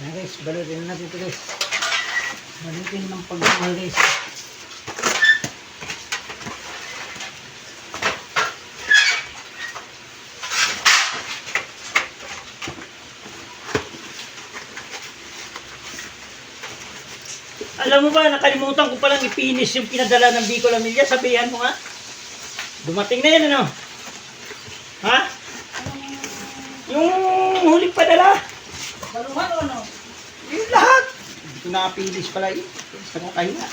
Ayan guys, balutin natin ito guys. Balutin ng pagmamahal guys. Alam mo ba, nakalimutan ko palang ipinis yung pinadala ng Bicol Amelia. Sabihan mo nga. Dumating na yan, ano? Ha? Yung huling padala. Baluhan o ano? Yung lahat. Hindi ko nakapilis pala yun. Pilis na ko kayo na.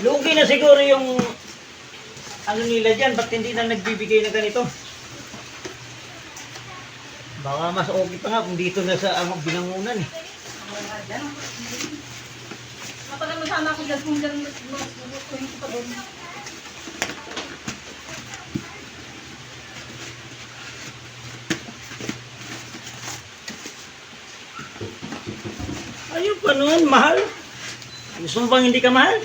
Lugi na siguro yung ano nila dyan, ba't hindi na nagbibigay na ganito? Baka mas okay pa nga kung dito na sa binangunan eh. Matagal mo sana ako dyan kung dyan magpupuhin ko pa doon. Ayun pa noon, mahal. Gusto mo bang hindi ka mahal?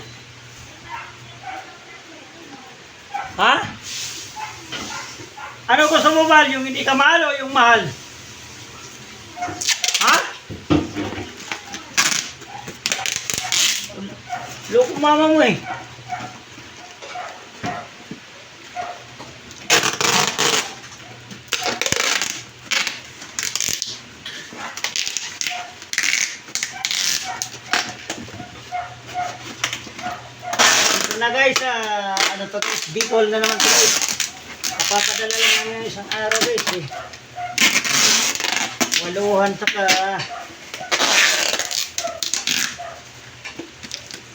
Ha? Ano gusto mo mahal? Yung hindi ka mahal o yung mahal? Ha? Loko mama mo eh. Ito na guys, ano to guys, Bicol na naman to guys. Napapadala lang namin isang araw guys eh. 8 saka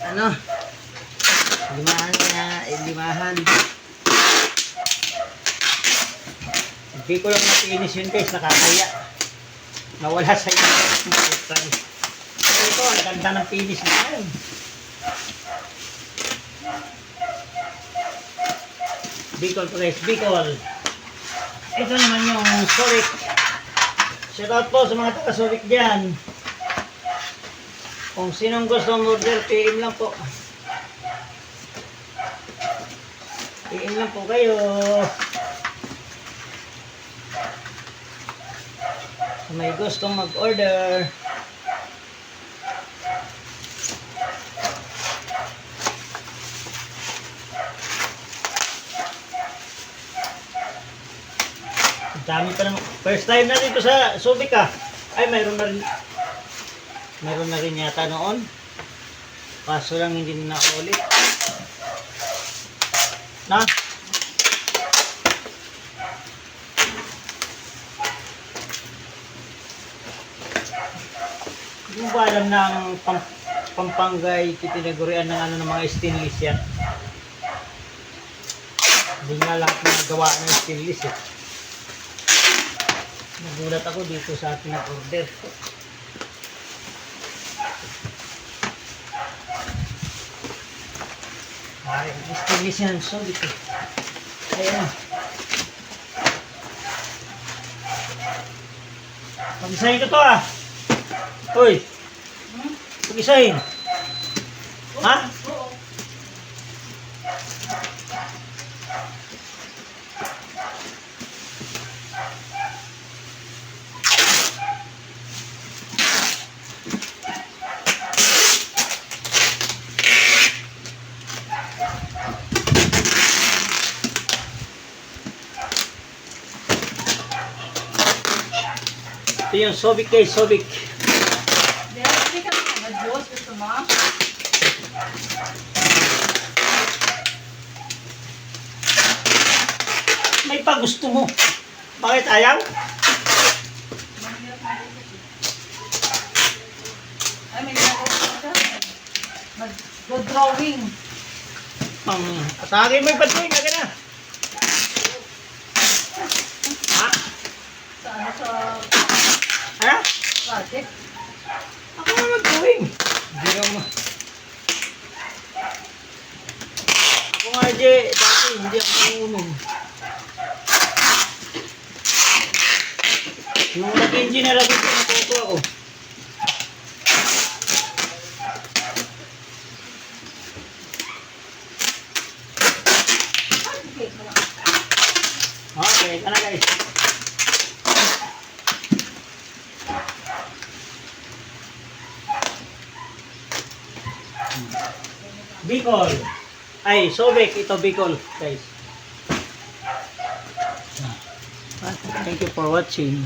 ano, 5 na, 5. Hindi ko lang napinis yun guys, nakakaya. Nawala sa inyo. Ito, ang ganda ng pinis na yun. Bicol Press, Bicol. Ito naman yung Surik. Shout out po sa mga taga-Surik dyan. Kung sinong gusto order, PM lang po. PM lang po kayo. Kung may gustong mag-order. Dami pa naman. First time na dito sa Subic ah. Ay, mayroon na rin yata noon. Kaso lang hindi na ulit. Na? Hindi mo ba alam na ang Pampangay titinagurian ng ano ng mga stainless yan? Hindi nga lahat na gawa ng stainless eh. Nagulat ako dito sa ating nag-order. Ay, stainless yan. So, dito. Ayan. Pag-isahin ko to ah. Uy. Pag-isahin. Ha? Ito yung Subic guys, Subic. Hindi ka nag-boss gusto mo? May pa gusto mo. Bakit ayaw? Ay, may ginagawa ko siya. Mag-drawing. Atagin mo yung patuloy na gana. Ha? Sa ano sa Ha? project. Ako na mag-drawing. Hindi na mo. Ako nga RJ, dati hindi ako marunong. Yung nag-engineer ako, natuto ako. Okay, ito na guys. Bicol. Ay, Sobek. Ito Bicol, guys. Thank you for watching.